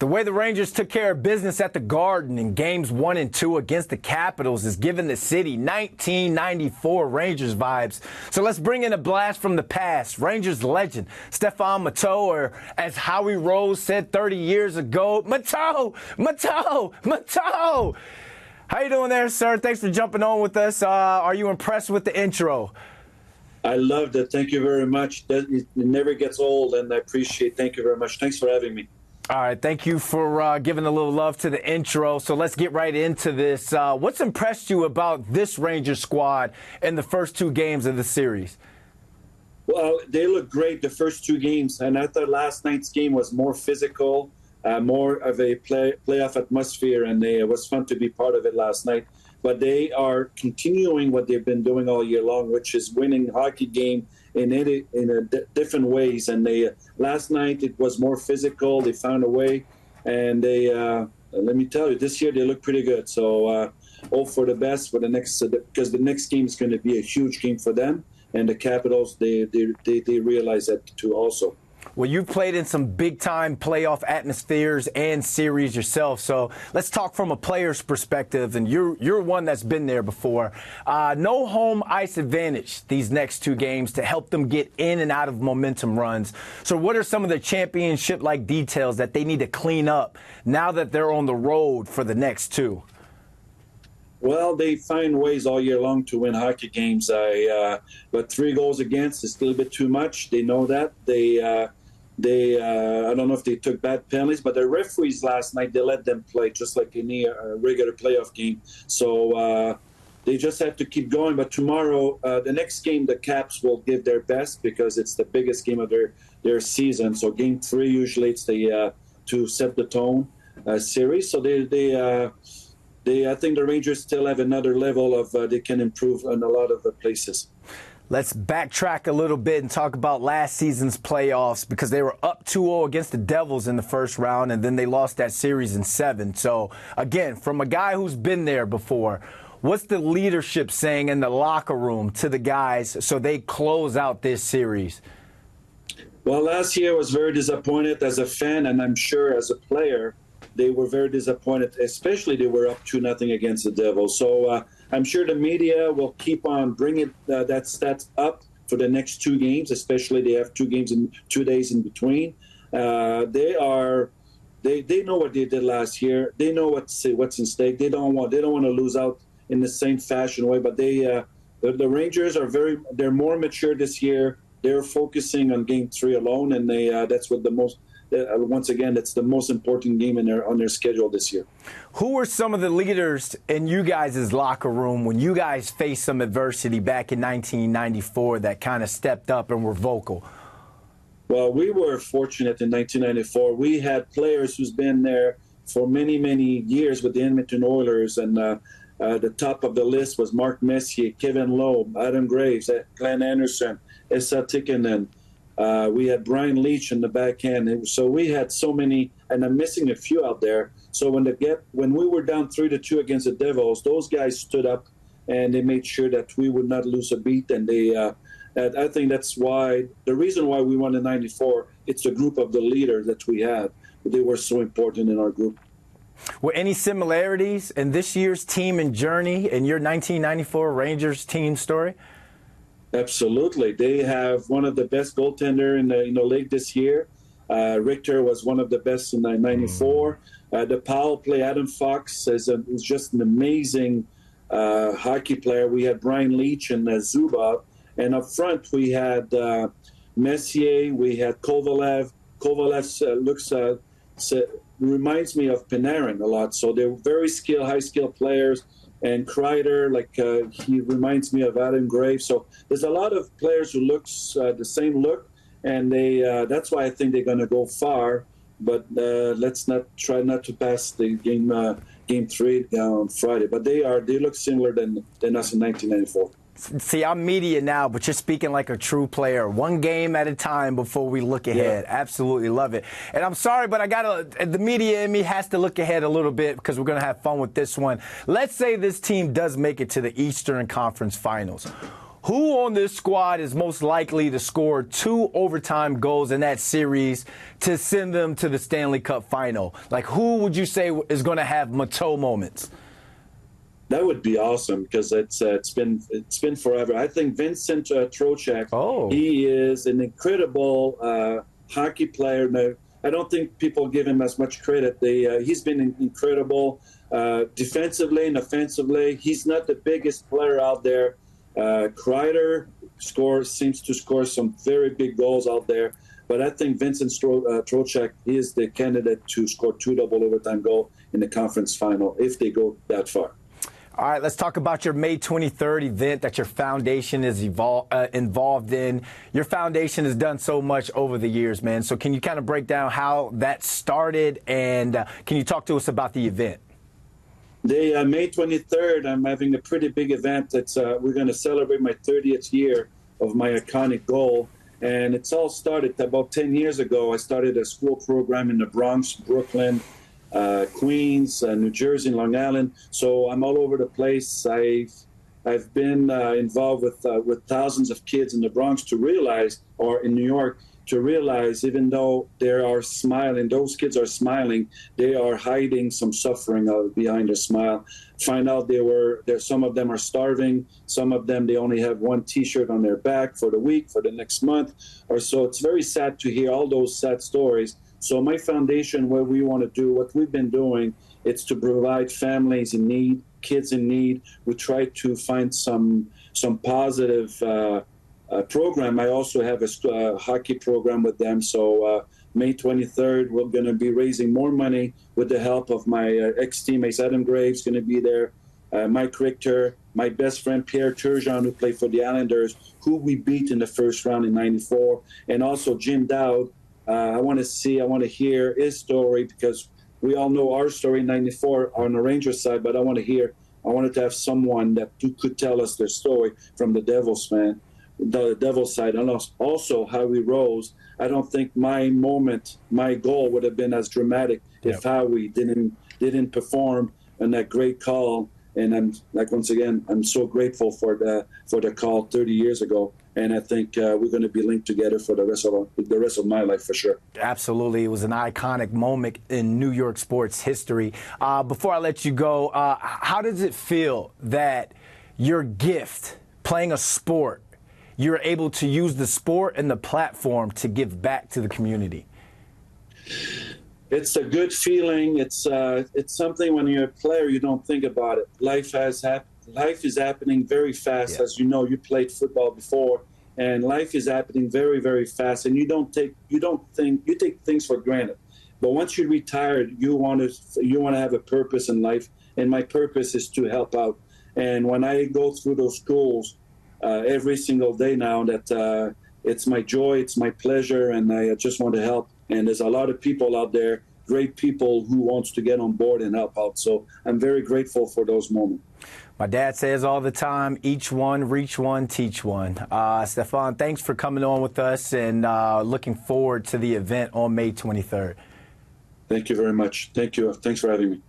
The way the Rangers took care of business at the Garden in games 1 and 2 against the Capitals is giving the city 1994 Rangers vibes. So let's bring in a blast from the past. Rangers legend Stéphane Matteau, or as Howie Rose said 30 years ago, Matteau, Matteau, Matteau. How you doing there, sir? Thanks for jumping on with us. Are you impressed with the intro? I loved it. Thank you very much. It never gets old, and I appreciate it. Thank you very much. Thanks for having me. All right, thank you for giving a little love to the intro. So let's get right into this. What's impressed you about this Rangers squad in the first 2 games of the series? Well, they look great the first 2 games, and I thought last night's game was more physical, more of a playoff atmosphere, and it was fun to be part of it last night. But they are continuing what they've been doing all year long, which is winning hockey game in different ways. And last night it was more physical. They found a way, and let me tell you, this year they look pretty good. So hope for the best for the next, because the next game is going to be a huge game for them. And the Capitals, they realize that too also. Well, you've played in some big-time playoff atmospheres and series yourself, so let's talk from a player's perspective, and you're one that's been there before. No home ice advantage these next 2 games to help them get in and out of momentum runs. So what are some of the championship-like details that they need to clean up now that they're on the road for the next 2? Well, they find ways all year long to win hockey games. But 3 goals against is still a bit too much. They know that. I don't know if they took bad penalties, but the referees last night, they let them play just like any regular playoff game. So they just have to keep going. But tomorrow, the next game, the Caps will give their best because it's the biggest game of their season. So game 3 usually it's to set the tone series. So I think the Rangers still have another level of they can improve in a lot of the places. Let's backtrack a little bit and talk about last season's playoffs, because they were up 2-0 against the Devils in the first round, and then they lost that series in 7. So, again, from a guy who's been there before, what's the leadership saying in the locker room to the guys so they close out this series? Well, last year I was very disappointed as a fan, and I'm sure as a player, they were very disappointed, especially they were up 2-0 against the Devils. So I'm sure the media will keep on bringing that stats up for the next 2 games, especially they have 2 games in 2 days in between. They know what they did last year. They know what's in stake. They don't want to lose out in the same fashion way. But the Rangers they're more mature this year. They're focusing on game 3 alone, and that's what once again, that's the most important game on their schedule this year. Who were some of the leaders in you guys' locker room when you guys faced some adversity back in 1994 that kind of stepped up and were vocal? Well, we were fortunate in 1994. We had players who's been there for many, many years with the Edmonton Oilers, and the top of the list was Mark Messier, Kevin Lowe, Adam Graves, Glenn Anderson, Esa Tikkanen. We had Brian Leach in the backhand. So we had so many, and I'm missing a few out there. So when we were down 3-2 against the Devils, those guys stood up and they made sure that we would not lose a beat. And I think that's why the reason why we won in '94. It's a group of the leaders that we had. They were so important in our group. Were any similarities in this year's team and journey in your 1994 Rangers team story? Absolutely. They have one of the best goaltender in the league this year. Richter was one of the best in '94. The power play, Adam Fox is just an amazing hockey player. We had Brian Leach and Zubov. And up front, we had Messier. We had Kovalev. Kovalev reminds me of Panarin a lot. So they're very skilled, high-skilled players. And Kreider, he reminds me of Adam Graves. So there's a lot of players who looks the same look, and that's why I think they're going to go far. But let's not try not to pass the game 3 on Friday. But they look similar than us in 1994. See, I'm media now, but you're speaking like a true player. One game at a time before we look ahead. Yeah. Absolutely love it. And I'm sorry, but the media in me has to look ahead a little bit because we're going to have fun with this one. Let's say this team does make it to the Eastern Conference Finals. Who on this squad is most likely to score 2 overtime goals in that series to send them to the Stanley Cup final? Like, who would you say is going to have Matteau moments? That would be awesome because it's been forever. I think Vincent Trocheck, he is an incredible hockey player. Now, I don't think people give him as much credit. He's been incredible defensively and offensively. He's not the biggest player out there. Kreider seems to score some very big goals out there. But I think Vincent Trocheck is the candidate to score 2 double overtime goals in the conference final if they go that far. All right, let's talk about your May 23rd event that your foundation is involved in. Your foundation has done so much over the years, man. So can you kind of break down how that started, and can you talk to us about the event? May 23rd, I'm having a pretty big event. We're going to celebrate my 30th year of my iconic goal. And it's all started about 10 years ago. I started a school program in the Bronx, Brooklyn, Queens, New Jersey, and Long Island. So I'm all over the place. I've been involved with thousands of kids in the Bronx to realize, or in New York, to realize even though they are smiling, those kids are smiling, they are hiding some suffering behind their smile. Find out some of them are starving, some of them they only have one T-shirt on their back for the week, for the next month or so. It's very sad to hear all those sad stories. So my foundation, what we want to do, what we've been doing, it's to provide families in need, kids in need. We try to find some positive program. I also have a hockey program with them. So May 23rd, we're going to be raising more money with the help of my ex-teammates. Adam Graves going to be there, Mike Richter, my best friend Pierre Turgeon, who played for the Islanders, who we beat in the first round in '94, and also Jim Dowd. I want to hear his story because we all know our story in '94 on the Rangers side, but I wanted to have someone that could tell us their story from the Devils the Devils side, and also how we rose. I don't think my goal would have been as dramatic if Howie didn't perform in that great call. And once again, I'm so grateful for the call 30 years ago. And I think we're going to be linked together for the rest of my life for sure. Absolutely. It was an iconic moment in New York sports history. Before I let you go, how does it feel that your gift, playing a sport, you're able to use the sport and the platform to give back to the community? It's a good feeling. It's something when you're a player, you don't think about it. Life is happening very fast. As you know, you played football before, and life is happening very, very fast. And you take things for granted. But once you're retired, you want to have a purpose in life. And my purpose is to help out. And when I go through those schools, every single day now, that it's my joy, it's my pleasure, and I just want to help. And there's a lot of people out there, great people who wants to get on board and help out. So I'm very grateful for those moments. My dad says all the time, each one, reach one, teach one. Stephane, thanks for coming on with us, and looking forward to the event on May 23rd. Thank you very much. Thank you. Thanks for having me.